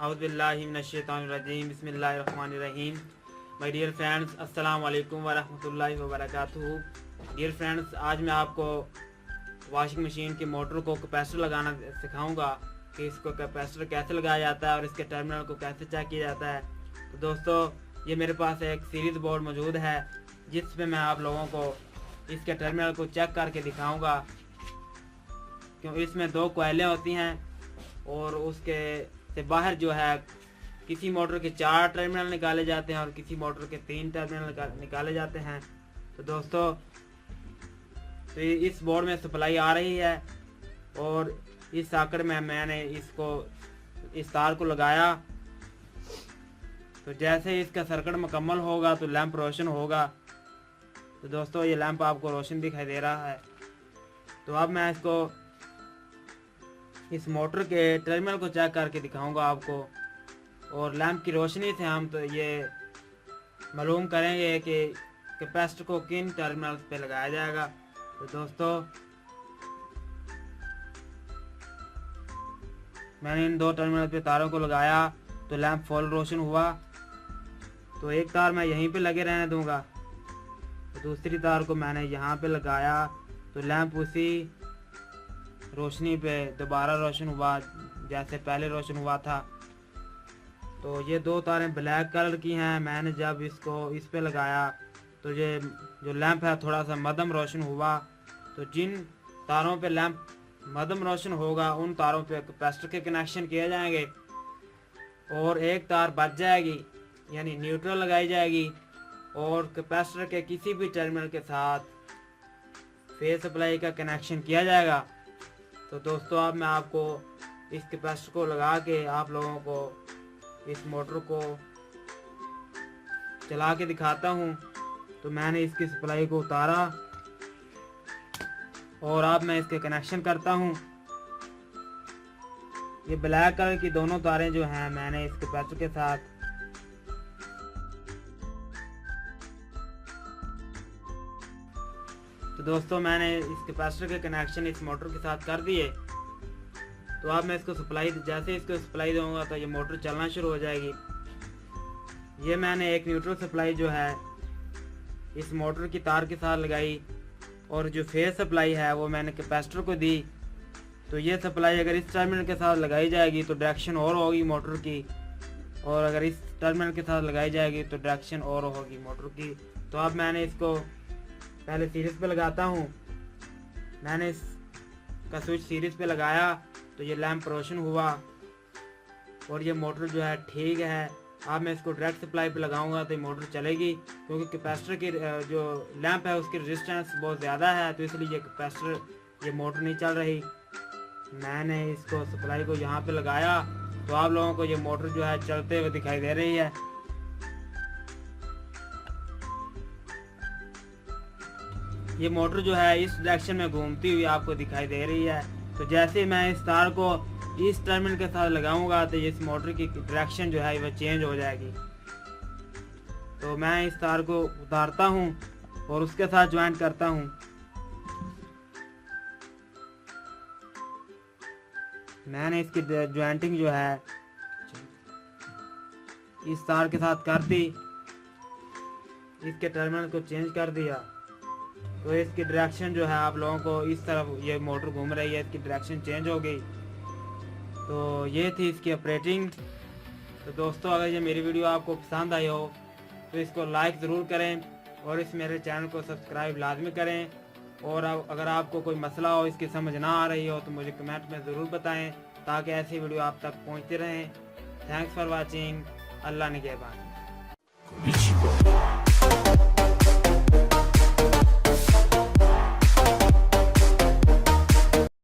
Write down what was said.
औज़ुबिल्लाहिमिनश्शैतानिर्रजीम बिस्मिल्लाहिर्रहमानिर्रहीम। My dear friends, अस्सलाम वालेकुम वरहमतुल्लाहि वबरकातुहू। डियर फ्रेंड्स, आज मैं आपको वॉशिंग मशीन की मोटर को कैपेसिटर लगाना सिखाऊंगा कि इसको कैपेसिटर कैसे लगाया जाता है और इसके टर्मिनल को कैसे चेक किया जाता है। तो दोस्तों, ये मेरे पास एक सीरीज बोर्ड मौजूद है जिसमें मैं आप लोगों को इसके टर्मिनल को चेक करके दिखाऊंगा, क्योंकि इसमें दो कोयलें होती हैं और उसके से बाहर जो है किसी मोटर के 4 टर्मिनल निकाले जाते हैं और किसी मोटर के 3 टर्मिनल निकाले जाते हैं। तो दोस्तों, तो इस बोर्ड में सप्लाई आ रही है और इस सॉकेट में मैंने इस तार को लगाया। तो जैसे ही इसका सर्किट मुकम्मल होगा तो लैंप रोशन होगा। तो दोस्तों, ये लैंप आपको रोशन दिखाई दे रहा है। तो अब मैं इस मोटर के टर्मिनल को चेक करके दिखाऊंगा आपको, और लैंप की रोशनी से हम तो ये मालूम करेंगे कि कैपेसिटर को किन टर्मिनल पे लगाया जाएगा। तो दोस्तों, मैंने इन 2 टर्मिनल पे तारों को लगाया तो लैंप फुल रोशन हुआ। तो एक तार मैं यहीं पे लगे रहने दूंगा, तो दूसरी तार को मैंने यहाँ पे लगाया तो लैंप उसी रोशनी पे दोबारा रोशन हुआ जैसे पहले रोशन हुआ था। तो ये 2 तारें ब्लैक कलर की हैं। मैंने जब इसको इस पे लगाया तो ये जो लैंप है थोड़ा सा मध्यम रोशन हुआ। तो जिन तारों पे लैंप मध्यम रोशन होगा उन तारों पे कैपेसिटर के कनेक्शन किए जाएंगे और एक तार बच जाएगी, यानी न्यूट्रल लगाई जाएगी और कैपेसिटर के किसी भी टर्मिनल के साथ फेज सप्लाई का कनेक्शन किया जाएगा। तो दोस्तों, अब मैं आपको इस कैपेसिटर को लगा के आप लोगों को इस मोटर को चला के दिखाता हूँ। तो मैंने इसकी सप्लाई को उतारा और अब मैं इसके कनेक्शन करता हूँ। ये ब्लैक कलर की दोनों तारें जो हैं मैंने इस कैपेसिटर के साथ तो दोस्तों, मैंने इस कैपेसिटर के कनेक्शन इस मोटर के साथ कर दिए। तो अब मैं इसको जैसे इसको सप्लाई दूंगा तो ये मोटर चलना शुरू हो जाएगी। ये मैंने एक न्यूट्रल सप्लाई जो है इस मोटर की तार के साथ लगाई और जो फेज सप्लाई है वो मैंने कैपेसिटर को दी। तो ये सप्लाई अगर इस टर्मिनल के साथ लगाई जाएगी तो डायरेक्शन और होगी मोटर की, और अगर इस टर्मिनल के साथ लगाई जाएगी तो डायरेक्शन और होगी मोटर की। तो अब मैंने इसको पहले सीरीज पे लगाता हूँ। मैंने इसका स्विच सीरीज पे लगाया तो ये लैंप रोशन हुआ और ये मोटर जो है ठीक है। अब मैं इसको डायरेक्ट सप्लाई पे लगाऊंगा तो ये मोटर चलेगी, क्योंकि कैपेसिटर की जो लैंप है उसकी रेजिस्टेंस बहुत ज़्यादा है, तो इसलिए ये मोटर नहीं चल रही। मैंने इसको सप्लाई को यहाँ पे लगाया तो आप लोगों को ये मोटर जो है चलते हुए दिखाई दे रही है। ये मोटर जो है इस डायरेक्शन में घूमती हुई आपको दिखाई दे रही है। तो जैसे मैं इस तार को इस टर्मिनल के साथ लगाऊंगा तो इस मोटर की डायरेक्शन जो है वह चेंज हो जाएगी। तो मैं इस तार को उतारता हूं और उसके साथ ज्वाइंट करता हूं। मैंने इसकी ज्वाइंटिंग जो है इस तार के साथ कर दी, इसके टर्मिनल को चेंज कर दिया। तो इसकी डायरेक्शन जो है आप लोगों को इस तरफ ये मोटर घूम रही है, इसकी डायरेक्शन चेंज हो गई। तो ये थी इसकी ऑपरेटिंग। तो दोस्तों, अगर ये मेरी वीडियो आपको पसंद आई हो तो इसको लाइक ज़रूर करें और इस मेरे चैनल को सब्सक्राइब लाजमी करें। और अगर आपको कोई मसला हो, इसकी समझ ना आ रही हो तो मुझे कमेंट में ज़रूर बताएं, ताकि ऐसी वीडियो आप तक पहुंचते रहें। Thanks for watching. अल्लाह निगहबान।